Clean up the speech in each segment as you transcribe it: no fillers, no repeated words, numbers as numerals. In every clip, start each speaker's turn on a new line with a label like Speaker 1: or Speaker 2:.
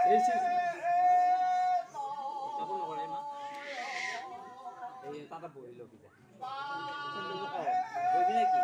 Speaker 1: এই তাকো নকৰে মা এই তাতে বহিল কিবা বহি নেকি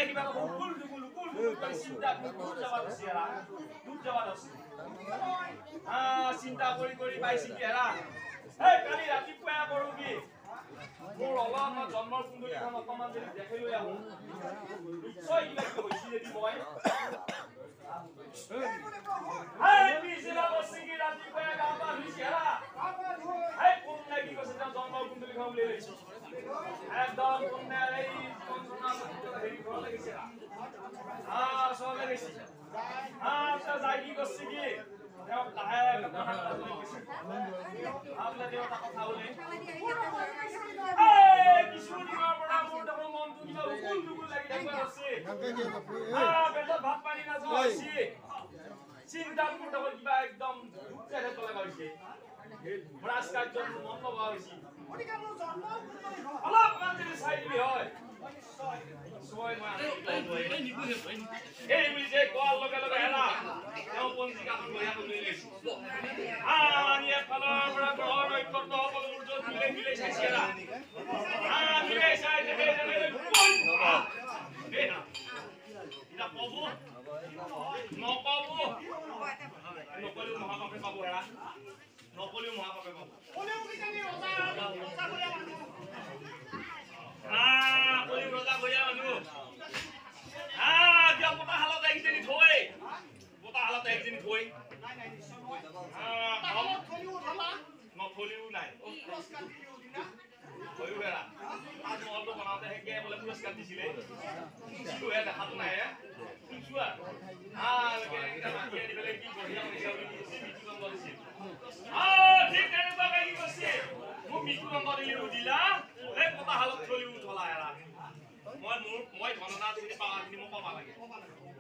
Speaker 1: কিবা কুল দুকুল কৰি চিন্তা দূৰ যাবা আছে হেৰা দূৰ যাবা আছে চিন্তা কৰি পাইছি কি হেৰা এই কালি ৰাতিপুৱা কৰো কি মোৰ অলপমান জন্মৰ কুণ্ডলীখন অকমান যদি দেখাই লৈ আহো নিশ্চয় কিবা কিবি হৈছে যদি মই পিছদিনা বস্তু কি ৰাতিপুৱা গা পা ধুইছে হেৰা কোন লাগি গৈছে তেওঁ জন্মৰ কুণ্ডলীখন উলিয়াই লৈছে একদম কোনে এই কঞ্চনা হেৰি ঘৰ লাগিছে চব লাগিছে যাই কি কৰিছে কি তেওঁ লাহে আপোনাৰ দেউতা কথা বোলে কিছু দিনৰ পৰা মোৰ দেখোন মনটো কিবা উকুল দুকুল লাগি থাকিব আছে পেটত ভাত পানী নাযোৱা হৈছে চিন্তাত মোৰ দেখোন কিবা একদম দুখে লগা হৈছে ব্ৰাছ কাৰ্যত মন লগা হৈছে অলপমান যদি চাই দিবি হয় এই বুলি যে কোৱাৰ লগে লগে হেৰা তেওঁ পঞ্জিকাখন বঢ়িয়াকৈ লৈ লৈছে এফালৰ পৰা গ্ৰহৰ নক্ষত্ৰ সকলোবোৰ য'ত মিলে চাইছে হেৰা মিলে চাই নকলেও মহাপাপে পাব হেৰা নকলেও মহাপাপে পাব ৰজা ভৈয়া মানুহ বতা হালত একজনী থৈ নথলিও নাই বনাওঁতে সেকে বোলে পুৰস্কাৰ দিছিলে দেখাটো নাই কি বঢ়িয়া ঠিক তেনেকুৱাকে কি কৈছে মোক মৃত্যু দণ্ড দিলা এই বতা হালত থলিও থলা এৰা মই ধননা যিখিনি পাৱাখিনি মোক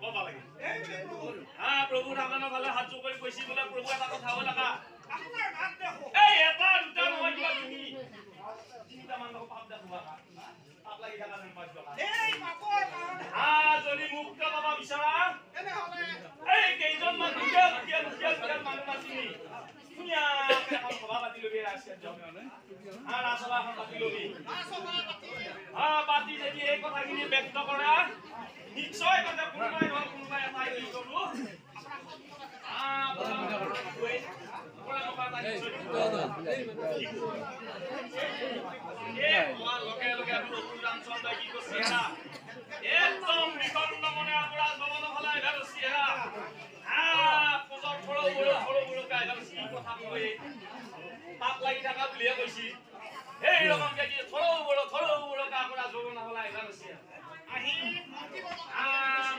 Speaker 1: ক'ব লাগে প্ৰভু ৰামানৰ ফালে হাত জোৰ কৰি কৈছি বোলে প্ৰভু এটা কথা হ'ল লগা এই এটা দুটা নহয় কিবা তিনিটামান পাপ দেখুৱা পাপ লাগি থকা যেন পাইছো যদি মুক্ত পাব বিচৰা এই কেইজনমান দুখীয়া মানুহ নাচিনি ধুনীয়াকে এখন সভা পাতি লবি ৰাজসভাখন পাতি লবি পাতি যদি এই কথাখিনি ব্যক্ত কৰা নিশ্চয় কোনোবাই এটাই কি কৰো একদম বিকন্ন মনে আপোনাৰ ভৱন হলাই ভালছি পুজৰ সৰু কথা কৈ পাপ লাগি থকা বুলিহে কৈছি এই ৰকমকে কি সৰু বড়কা আপোনাৰ ভৱন হলাই ভালছি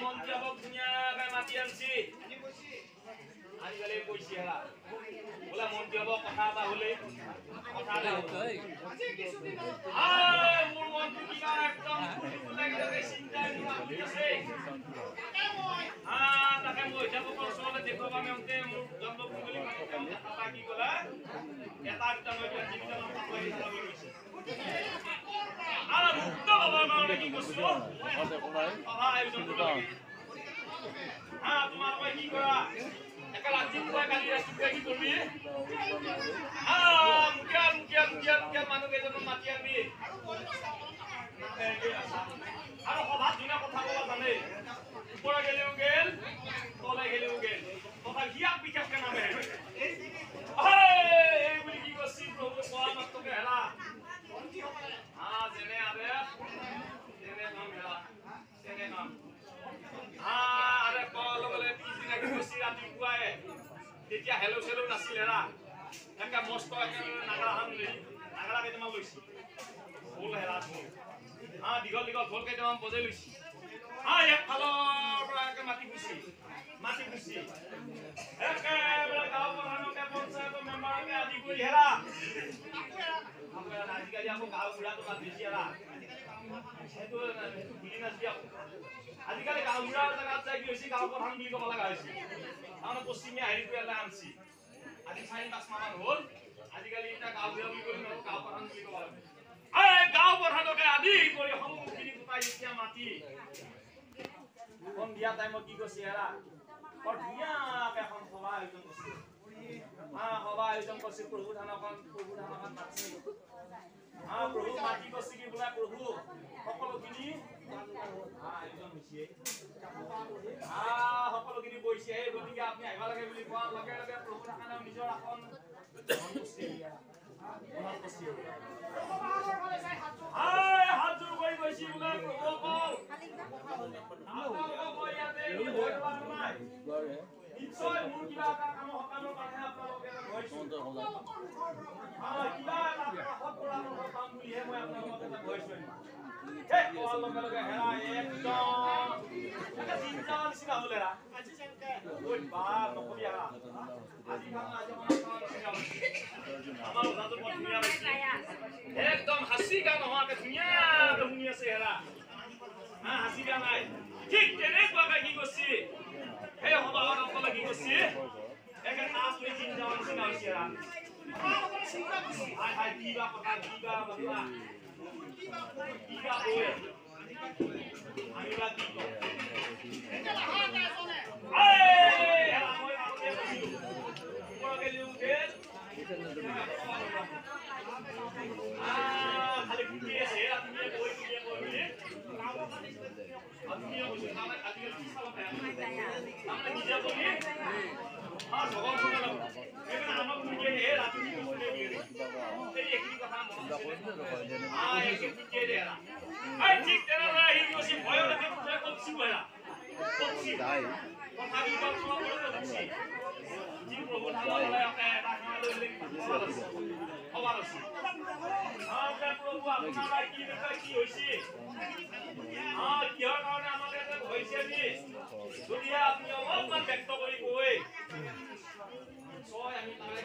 Speaker 1: মন্ত্ৰী হওক ধুনীয়াকে মাতি আনছি আজিকালি কৈছি হেৰা বোলে মন্ত্ৰী হব কথা এটা হলে মোৰ মনটো কিবা একদম চিন্তাই তাকে মই অধ্যাপকৰ ওচৰলৈ দেখুৱাব মেওঁতে মোৰ জন্ম কুণ্ডলী কি কলা এটা দুটা মই তিনিটামান পাপ লাগি থকা বুলি কৈছে মুক্ত হবৰ কাৰণে কি কৈছো সভা আয়োজন কৰিব লাগে তোমালোকে কি কৰা একে ৰাতিপুৱাই কালি ৰাতিপুৱাই কি কৰিবি মুখীয়া মানুহ কেইজনক মাতি আনবি আৰু সভাত ধুনীয়া কথা ক'ব জানে ওপৰে গেলিও গেল তলে গেলিও গেল তথা হিয়াক বিশেষকে নামে এই বুলি কি কৈছি প্ৰভু কোৱা মাত্ৰকে হেৰা যেনে আদেশ তেনে নাম হেৰা তেনে নাম পিছদিনা কি কৈছি ৰাতিপুৱাই তেতিয়া হেলো চেলো নাছিল হেৰা একে মস্ত নাগাৰা কেইটামান লৈছি ঢোল হেৰা ঢোল দীঘল ঢোল কেইটামান বজাই লৈছি একফালৰ পৰা একে মাটি খুচি একেবাৰে গাঁও প্ৰধানকে পঞ্চায়তৰ মেম্বাৰকে আদি কৰি হেৰা আজিকালি আকৌ গাঁও বুঢ়াটো তাত বেছি হেৰা সেইটো বুজি নাচবি আকৌ আজিকালি গাঁও বুঢ়াৰ জেগাত যাই কি হৈছে গাঁও প্ৰধান বুলি ক'ব লগা হৈছে তাৰমানে পশ্চিমীয়া হেৰি কৰি এটা আনছি আজি 4-5 মাহ হ'ল আজিকালি এতিয়া গাঁও বুঢ়া বুলি ক'লে গাঁও প্ৰধান বুলি ক'ব লাগে গাঁও প্ৰধানকে আদি কৰি সন্মুখখিনি গোটাই এতিয়া মাতি সন্ধিয়া টাইমত কি কৈছে হেৰা বৰ ধুনীয়াকে এখন সভা আয়োজন কৰিছে সভা আয়োজন কৰিছে প্ৰভু ধানখন মাতিছে প্ৰভু মাতি কৈছে কি বোলে প্ৰভু সকলোখিনি আয়োজন হৈছে গতিকে আপুনি আহিব লাগে বুলি কোৱাৰ লগে লগে প্ৰভু থাকানে নিজৰ আসন হাতযোৰ কৰি গৈছি বোলে প্ৰভুসকল আপোনালোকক ইয়াতে ভয় লোৱা নাই নিশ্চয় মোৰ কিবা এটা কামৰ সকামৰ কাৰণে আপোনালোকে কিবা এটা কাষত পৰা পাম বুলিহে মই আপোনালোকক এটা ভয় চোৱা কোৱাৰ লগে লগে হেৰা একদম চিন্তা নিচিনা হ'ল হেৰা ঐ বা নকবি হেৰা আমাৰ ওজাটো বৰ ধুনীয়া লাগিছে একদম হাঁচি গা নোহোৱাকে ধুনীয়াকে শুনি আছে হেৰা হাঁচি গা নাই ঠিক তেনেকুৱাকে কি কৰিছে সেই সভাত অকলে কি কৰিছে একে নাচ লৈ চিন্তা নিচিনা হৈছে হেৰা কিবা কথা কিবা কথা কিবা ঐ আমিবা কি কওঁ খালি ফুটি আছে ৰাতিয়ে কৈ নিজে বলি জগন আমাক ফুটিয়ে হে ৰাতি ঠিক তেনেদৰে আহি গৈছে ভয় লাগে কপচি বহেৰা কপচি কথা বিবাদ যি প্ৰভু ধামলৈ সবাৰ আছে প্ৰভু আপোনাৰ কি বিষয় কি হৈছে কিহৰ কাৰণে আমাক এটা হৈছে আমি যদিহে আপুনি অলপমান ব্যক্ত কৰি কৈ আমি তাৰে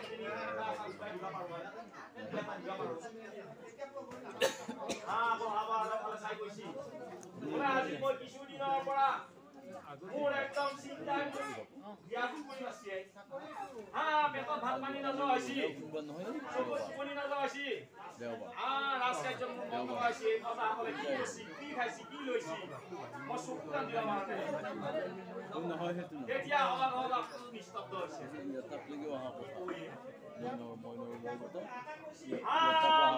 Speaker 1: চাই গৈছি আজি মই কিছুদিনৰ পৰা মোৰ একদম চিন্তা ব্যাকুল কৰি আছে পেটত ভাত পানী নাযোৱা হৈছে টোপনি নোযোৱা হৈছে ৰাজকাৰ্য মোৰ বন্ধ হৈছে কি হৈছে কি খাইছে কি লৈছে মই চকু কান দিব পৰা নাই তেতিয়া অলপ অলপ নিস্তব্ধ হৈছে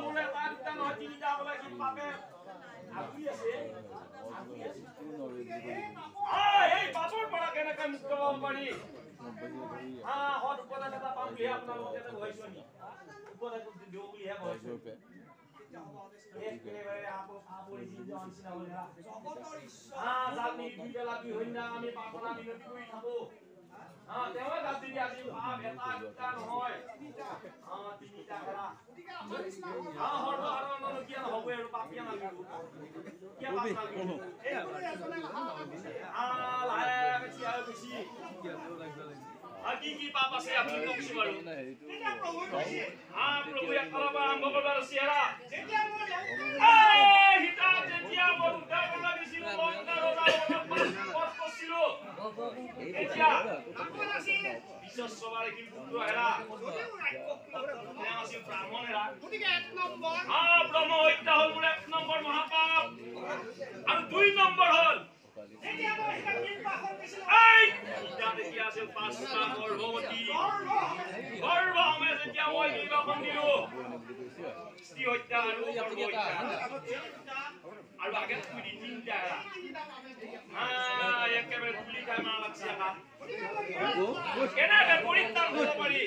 Speaker 1: মোৰ এটা দুটা নহয় তিনিটা বোলে কি পাপে আপি আছে এই পাপৰ পৰা কেনেকে মুক্ত হ'ব পাৰি সৎ উপদেশ এটা পাম বুলিহে আপোনালোকে এটা ভয় চোৱা নি উপদেশ দিওঁ বুলিহে ভয় চোৱা আমি প্ৰাৰ্থনা মিনতি কৰি থাকো তেওঁৱে গাত দি আজি পাপ এটা দুটা নহয় তিনিটা খেলা কিয় নহ'ব আৰু পাপিয়া নালাগিব কিয় পাপ নালাগিব লাহে চিয়া গৈছি কি পাপ আছে আপুনি কওকচোন বাৰু প্ৰভু একফালৰ পৰা আৰম্ভ কৰিব চেহেৰা যেতিয়া মই উদ্ধাৰ কৰিব দিছিলো বিশ্বসভাৰে কি পুত্ৰ হেৰা ব্ৰাহ্মণ হেৰা ব্ৰহ্ম হত্যা হ'ল মোৰ 1 নম্বৰ মহাপাপ আৰু 2 নম্বৰ হ'ল গৰ্ভৱতী গৰ্ভমে যেতিয়া মই নিৰ্বাচন দিলো স্ত্ৰী হত্যা আৰু আগে তুলি তিনিটা একেবাৰে তুলি খাই মাৰ লাগছে কেনেকে পৰিত্ৰাণ হ'ব পাৰি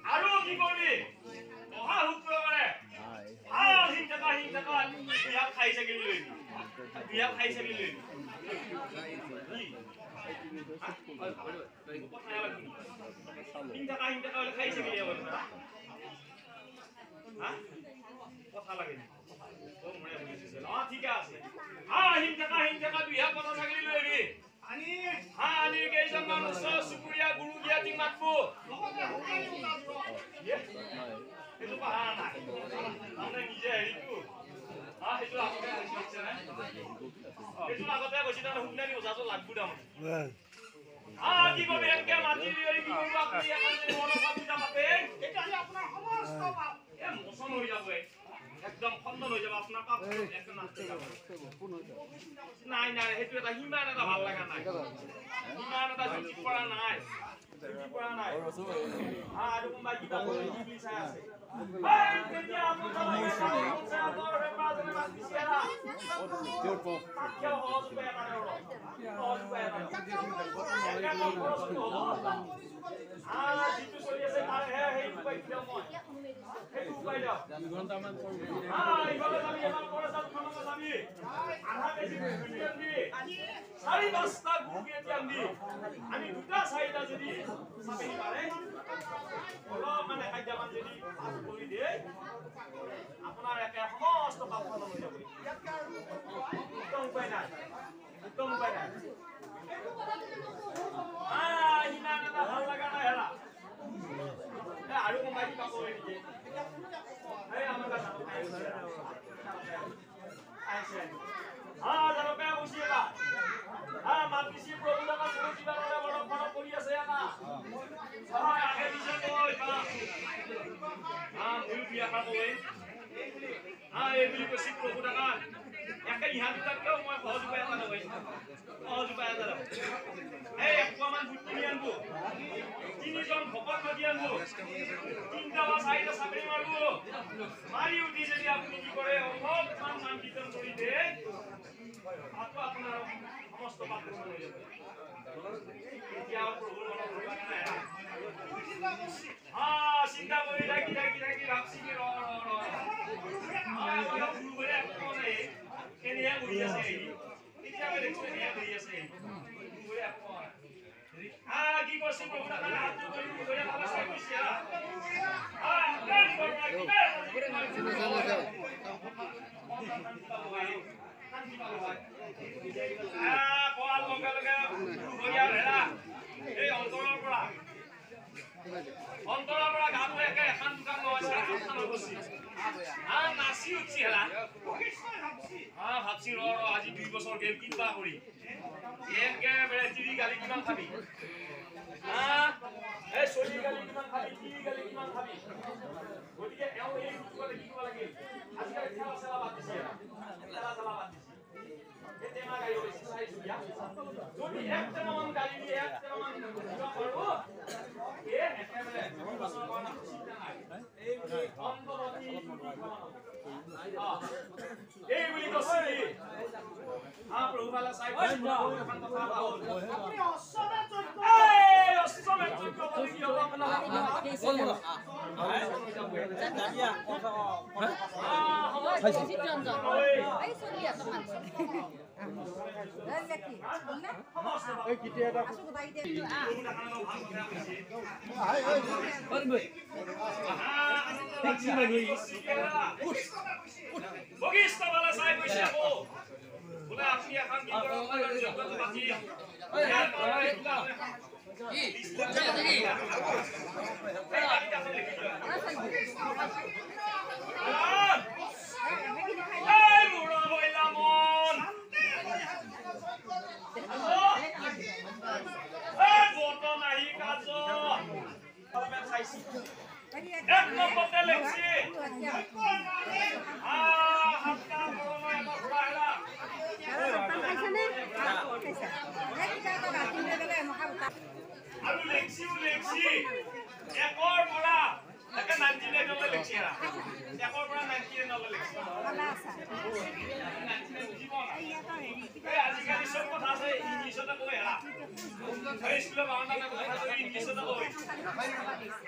Speaker 1: আৰু কি কৰিবি অহা শুক্ৰবাৰে বিয়া খাই চাগিল লৈ হা কথা লাগে ও মনে বুঝিছে না ঠিক আছে হিম টাকা বিয়া কথা ছাগলি লৈ আবি আনি কেইজন মানুহ সুপুরিয়া গুরু গিয়া তিং মাতবো এটো পাহা নাই আমরা নিজে হেৰিটো সেইটো আগতে কৈছে না এটো আগতে কৈছে না হুকনানি ওজাটো লাগবো দাম কি কবি একে মাটি লৈ কি কৰিব আপুনি এখন মনৰ পূজা পাতে এটা আপোনাৰ সমস্ত পাপ মোচন হৈ যাব একদম খণ্ডন হৈ যাব আপোনাৰ পাপ একদম নাস্তে যাব নাই সেইটো এটা হিমান এটা ভাল লাগা নাই হিমান এটা জুতি পৰা নাই আৰু কোনবা কিবা কৰি কি চাই আছে তেতিয়া আপোনাৰ পঞ্চায়তৰ মাজে মাতিছিলা কিয় হজ পায় যিটো চলি আছে তাৰ সেই উপায় দিওঁ মই সেইটো উপায় দিওঁ 2 ঘণ্টামান ইফালে যাবি এবাৰ পৰা যাবি আধা কেজি গুটি আনবি 4-5টা গুটি আনবি আমি দুটা চাৰিটা যদি চাবি পাৰে অলপ মানে খাদ্যমান যদি কৰি দিয়ে আপোনাৰ একে সমস্ত পাপ খতম হৈ যাব একদম উপায় নাই ইমান এটা ভাল লগা নাই হেৰা আৰু কোনোবাই কিবা কৰি নেকি আমাৰ জালকে গুচি এটা মাতিছি প্ৰভু লগা কোনো কিবা নহলে বড় ফৰক কৰি আছে এটা আগে দিছে তই ভুল বিয়া খাব এই বুলি কৈছি প্ৰভু লগা একে ইহা দুটাকেও মই সহজ উপায় এটা লগাই এই একমান বুদ্ধি আনবো 3জন ভকত নদী আনবো 3টা বা 4টা চাকৰি মাৰবো মাৰি উঠি যদি আপুনি কি কৰে অলপমান মান বিতৰণ কৰি দিয়ে আকৌ আপোনাৰ সমস্ত পাপ হৈ যাব এতিয়া প্ৰভুৰ মনত ভয় লগা নাই চিন্তা কৰি থাকি ভাবছি কি কেনিয়া কৰি আছে এতিয়া আমি দেখছো কেনিয়া কৰি আছে কি কৈছে প্ৰভু তাকে হাত ধৰি গৈ আলা চাই কৈছে কোৱাৰ লগে লগে এই অন্তৰৰ পৰা গাটো একে এখন দোকান নহয় নাচি উঠছি হেলা ভাবছি আজি 2 বছৰ গেল কিবা কৰি একেবাৰে তিৰি গালি কিমান খাবি এই চলি গালি কিমান খাবি তিৰি গালি কিমান খাবি গতিকে এওঁ এই বস্তুটো কি কৰিব লাগে আজিকালি খেলা চেলা বাদ দিছে টেমা গাড়ী হৈছে চাইছো দিয়া যদি একটামান গাড়ী দিয়ে একটামান কিবা কৰিব একেবাৰে 2 বছৰ কাৰণে চিন্তা নাই এই বুলি অন্তৰতি এই বুলি কৈছে প্ৰভু ভালা চাই এখন কথা হ'ল আপুনি অশ্বমে চৈত্য বলি কি হ'ব আপোনাৰ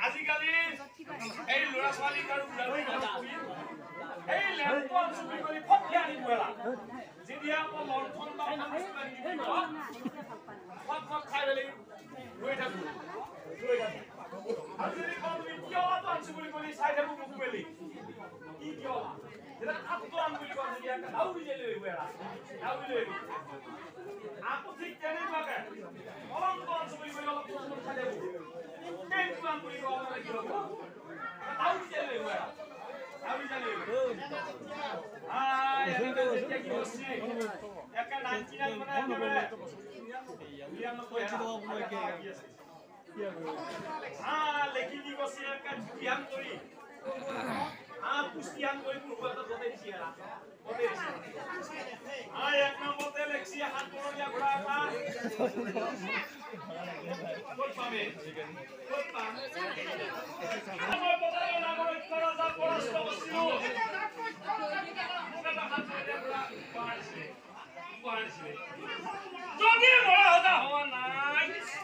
Speaker 1: আজিকালি এই লৰা ছোৱালী কাৰো এই লেপটপ চুৰি কৰি ফটকে আনি পলা যেতিয়া লণ্ঠন বা ফট খাই বেলি ৰৈ থাকো আজি যদি কম কিয় আছো বুলি চাই থাকো মুখ মেলি 이겨라. 내가 앞도 안 보이고 하는 게 약간 나우리젤리 왜라? 나우리젤리. 앞도 틱되는 거야. 어랑도 안 보이고 여러 번 찾아보고. 땡도 안 보이고 하는 게 이러고. 나우리젤리 왜라? 나우리젤리. 아, 약간 얘기 없이 약간 난지난 거나 그래. 우리랑 뭐 이렇게. 아, लेकिन 이거 약간 주의한 거리. 아, pustihan 거리 berubah potensi ya. Potensi. Ah, yang nomor seleksi hatunya berapa? Kod pame. Kod pam. Nomor potong nomor kalau saya polos tosiu. Bukan hatunya berapa? Kuansi. Jadi 뭐라 하다. 나이스.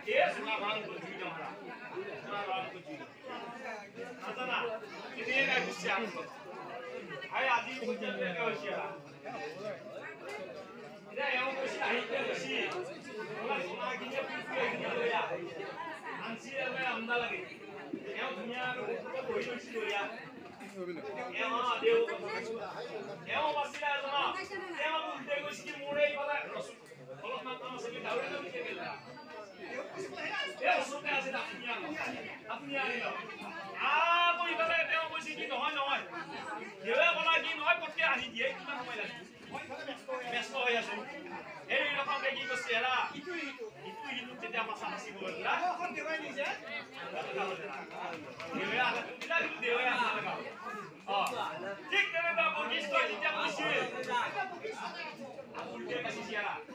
Speaker 1: Yes, sudah bangun tujuh jam lah. Sudah bangun tujuh. Nada na. Ini yang aku siap. Hai adi tujuh jam aku siap. Ini yang aku siap. Ini sih. Kalau cuma gini pun gini ya. Ansi yang anda lagi. Yang dunia aku boleh sih ya. Yang dia. Yang masih ada na. Yang aku tengok sih mulai pada. Kalau makan masih tahu itu kita. Ya, sudah sih tak punya. Tak punya ini. Ah, kau ibarat yang kau sih kita orang. Dia kalau lagi orang pakai hari dia kita nama lagi. Mesto ya sih. Ini orang kayak gitu sih lah. Itu jadi apa sama sih buat lah. Dia ada kita itu dia yang ada. Oh, jika kita mau gitu kita mesti. Aku dia kasih siapa?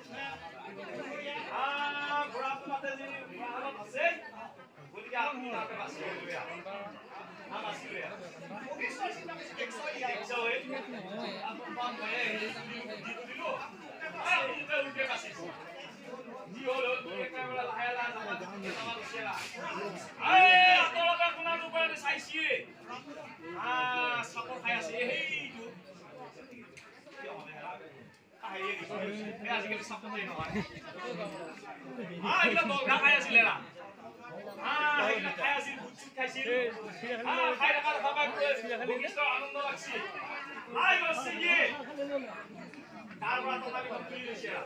Speaker 1: Ah, berapa mata sini? Berapa masih? Boleh aku minta ke masih dulu ya? Ah, masih ya? Exo. Aku paham ya, dulu. Ah, kita udah kasih. Dia kamera layanan sama siapa? Atau aku nak lupa ada size. Ah, support kayak sih itu. Kaya sige support din ako. Ila to kaya sila na. Ila kaya sila butsuk kaya sila. Kaya ka kapag gusto anong nalaksi. Ila sige. Karwa to kami magtuloy siya.